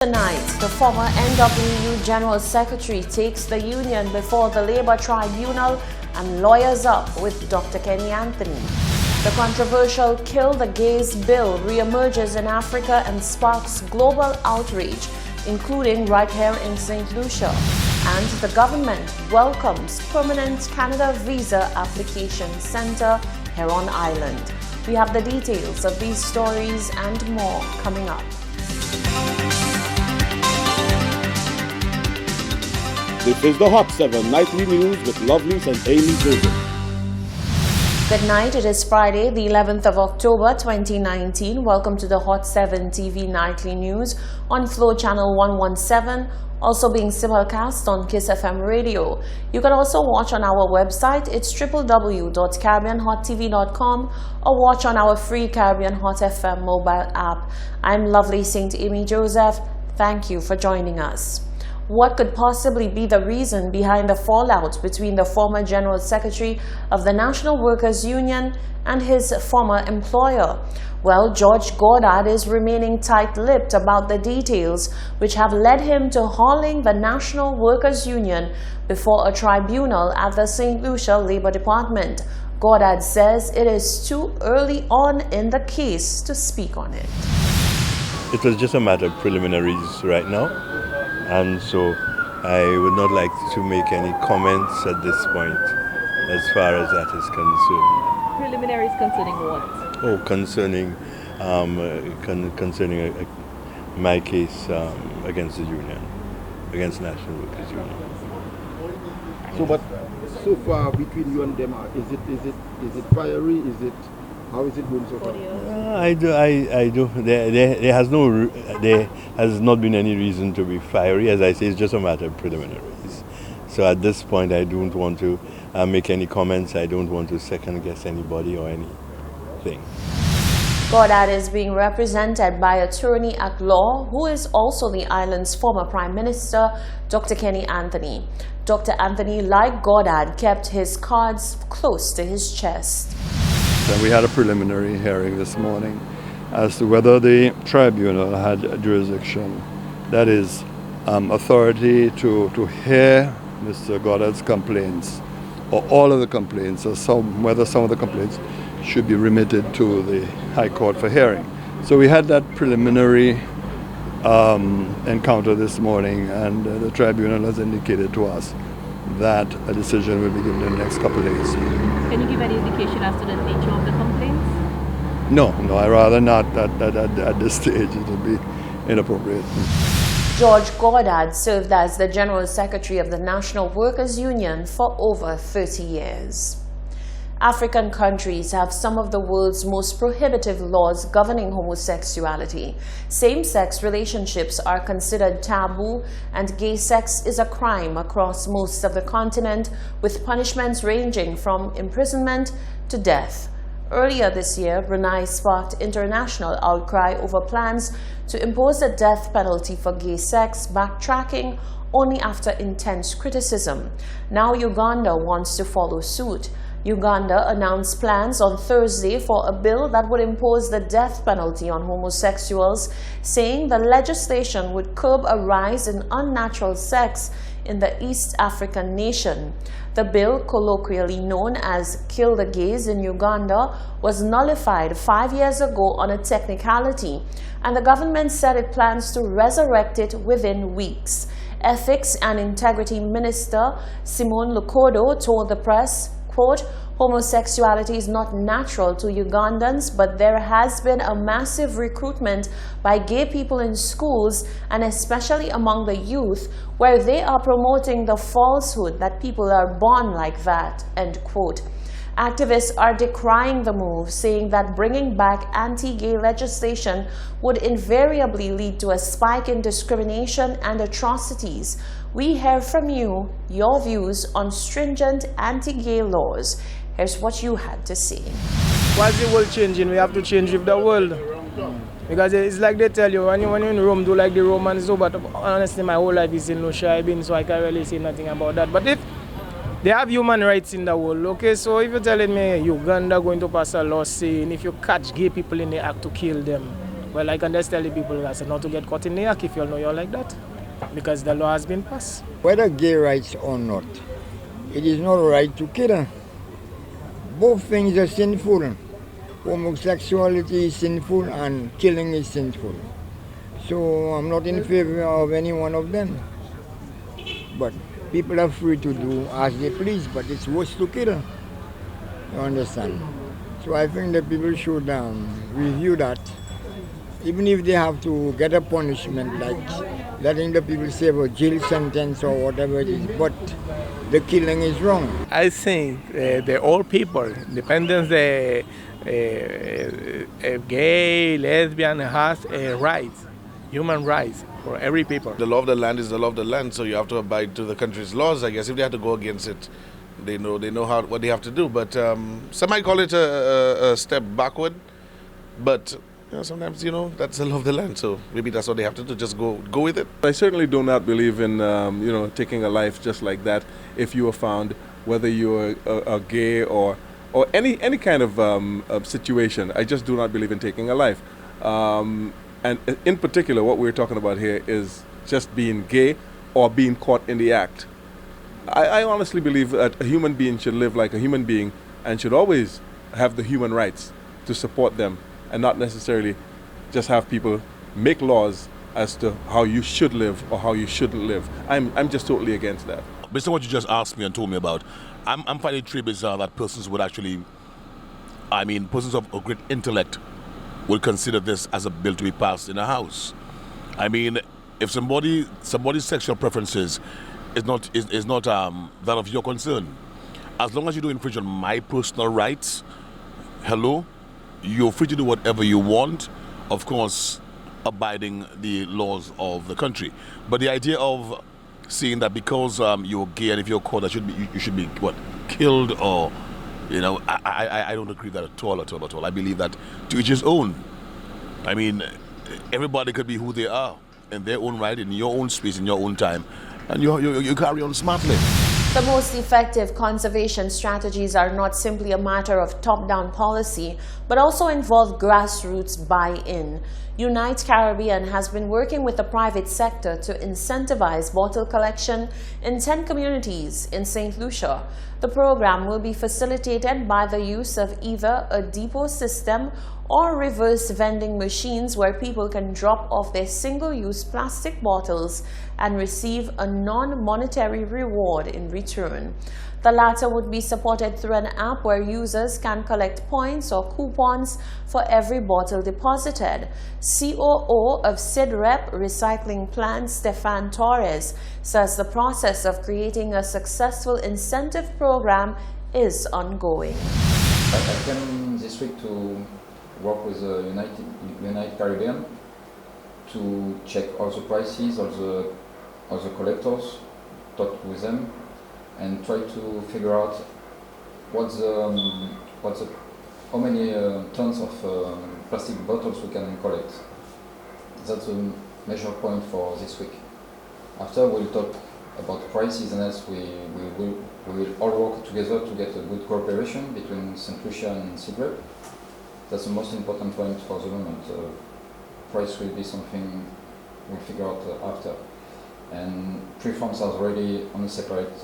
Tonight, the former NWU General Secretary takes the union before the Labour Tribunal and lawyers up with Dr. Kenny Anthony. The controversial Kill the Gays bill re-emerges in Africa and sparks global outrage, including right here in St. Lucia. And the government welcomes permanent Canada Visa Application Centre here on island. We have the details of these stories and more coming up. This is the Hot 7 Nightly News with Lovelace and Amy Joseph. Good night. It is Friday, the 11th of October, 2019. Welcome to the Hot 7 TV Nightly News on Flow Channel 117, also being simulcast on Kiss FM Radio. You can also watch on our website. It's www.caribbeanhottv.com or watch on our free Caribbean Hot FM mobile app. I'm lovely St. Amy Joseph. Thank you for joining us. What could possibly be the reason behind the fallout between the former General Secretary of the National Workers' Union and his former employer? Well, George Goddard is remaining tight-lipped about the details which have led him to hauling the National Workers' Union before a tribunal at the St. Lucia Labour Department. Goddard says it is too early on in the case to speak on it. It was just a matter of preliminaries right now. And so I would not like to make any comments at this point as far as that is concerned. Preliminaries concerning what? Oh, concerning my case against the union, against National Workers Union. So, but so far between you and them, is it fiery? How is it going so far? There has not been any reason to be fiery. As I say, it's just a matter of preliminaries. So at this point, I don't want to make any comments. I don't want to second guess anybody or anything. Goddard is being represented by attorney at law, who is also the island's former Prime Minister, Dr. Kenny Anthony. Dr. Anthony, like Goddard, kept his cards close to his chest. And we had a preliminary hearing this morning as to whether the tribunal had jurisdiction, that is, authority to hear Mr. Goddard's complaints, or all of the complaints, or whether some of the complaints should be remitted to the High Court for hearing. So we had that preliminary encounter this morning, and the tribunal has indicated to us that a decision will be given in the next couple of days. Can you give any indication as to the nature of the complaints? No, I rather not at this stage. It would be inappropriate. George Goddard served as the General Secretary of the National Workers' Union for over 30 years. African countries have some of the world's most prohibitive laws governing homosexuality. Same-sex relationships are considered taboo, and gay sex is a crime across most of the continent, with punishments ranging from imprisonment to death. Earlier this year, Brunei sparked international outcry over plans to impose a death penalty for gay sex, backtracking only after intense criticism. Now Uganda wants to follow suit. Uganda announced plans on Thursday for a bill that would impose the death penalty on homosexuals, saying the legislation would curb a rise in unnatural sex in the East African nation. The bill, colloquially known as Kill the Gays in Uganda, was nullified 5 years ago on a technicality, and the government said it plans to resurrect it within weeks. Ethics and Integrity Minister Simone Lukodo told the press, quote, "Homosexuality is not natural to Ugandans, but there has been a massive recruitment by gay people in schools and especially among the youth, where they are promoting the falsehood that people are born like that," end quote. Activists are decrying the move, saying that bringing back anti-gay legislation would invariably lead to a spike in discrimination and atrocities. We hear from you, your views on stringent anti-gay laws. Here's what you had to say. What's the world changing? We have to change with the world. Because it's like they tell you, when you're in Rome, do like the Romans do. But honestly, my whole life is in Lucia, so I can't really say nothing about that. But if they have human rights in the world, okay? So if you're telling me Uganda going to pass a law saying if you catch gay people in the act to kill them, Well, I can just tell the people I said not to get caught in the act if you know you're like that, because the law has been passed. Whether gay rights or not, it is not right to kill. Both things are sinful. Homosexuality is sinful and killing is sinful. So I'm not in favor of any one of them. But people are free to do as they please, but it's worse to kill. You understand? So I think that people should review that, even if they have to get a punishment, like letting the people serve a jail sentence or whatever it is, but the killing is wrong. I think the all people, independence, gay, lesbian, has rights, human rights for every people. The law of the land is the law of the land, so you have to abide to the country's laws. I guess if they have to go against it, they know what they have to do. But some might call it a step backward. But sometimes that's the law of the land, so maybe that's what they have to do. Just go with it. I certainly do not believe in taking a life just like that. If you are found, whether you're a gay or any kind of situation, I just do not believe in taking a life. And in particular, what we're talking about here is just being gay or being caught in the act. I honestly believe that a human being should live like a human being and should always have the human rights to support them, and not necessarily just have people make laws as to how you should live or how you shouldn't live. I'm just totally against that. Based on what you just asked me and told me about, I'm finding it truly bizarre that persons would actually, persons of great intellect would consider this as a bill to be passed in a house. If somebody's sexual preferences is not that of your concern, as long as you don't infringe on my personal rights, hello, you're free to do whatever you want, of course, abiding the laws of the country. But the idea of saying that because you're gay and if you're caught, you should be killed or I don't agree with that at all. I believe that to each his own. Everybody could be who they are in their own right, in your own space, in your own time, and you carry on smartly. The most effective conservation strategies are not simply a matter of top-down policy, but also involve grassroots buy-in. Unite Caribbean has been working with the private sector to incentivize bottle collection in 10 communities in St. Lucia. The program will be facilitated by the use of either a depot system or reverse vending machines where people can drop off their single-use plastic bottles and receive a non-monetary reward in return. The latter would be supported through an app where users can collect points or coupons for every bottle deposited. COO of SIDREP Recycling Plant, Stefan Torres, says the process of creating a successful incentive program is ongoing. I came this week to work with Unite Caribbean to check all the prices, all the collectors, talk with them, and try to figure out how many tons of plastic bottles we can collect. That's a measure point for this week. After we'll talk about prices, and as we will all work together to get a good cooperation between St. Lucia and SIDREP. That's the most important point for the moment. Price will be something we'll figure out after. And preforms are already on a separate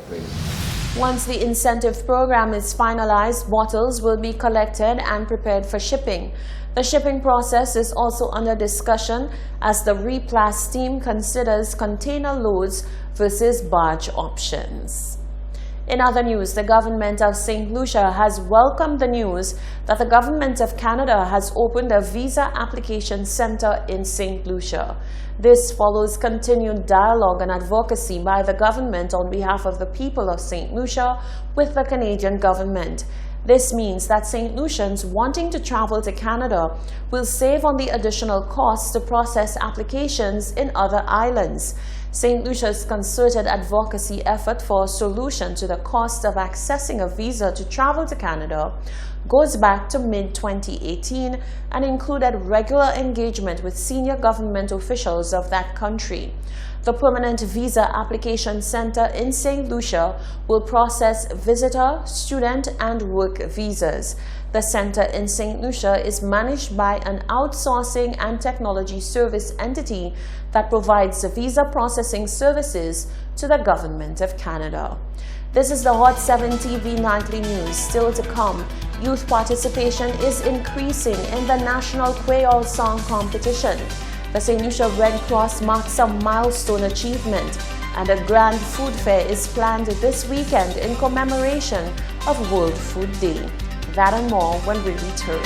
place. Once the incentive program is finalized, bottles will be collected and prepared for shipping. The shipping process is also under discussion as the Replas team considers container loads versus barge options. In other news, the government of St. Lucia has welcomed the news that the government of Canada has opened a visa application center in St. Lucia. This follows continued dialogue and advocacy by the government on behalf of the people of St. Lucia with the Canadian government. This means that St. Lucians wanting to travel to Canada will save on the additional costs to process applications in other islands. St. Lucia's concerted advocacy effort for a solution to the cost of accessing a visa to travel to Canada goes back to mid-2018 and included regular engagement with senior government officials of that country. The Permanent Visa Application Center in St. Lucia will process visitor, student, and work visas. The center in St. Lucia is managed by an outsourcing and technology service entity that provides visa processing services to the Government of Canada. This is the Hot 7 TV Nightly News. Still to come, youth participation is increasing in the National Creole Song Competition. The St. Lucia Red Cross marks a milestone achievement, and a grand food fair is planned this weekend in commemoration of World Food Day. That and more when we return.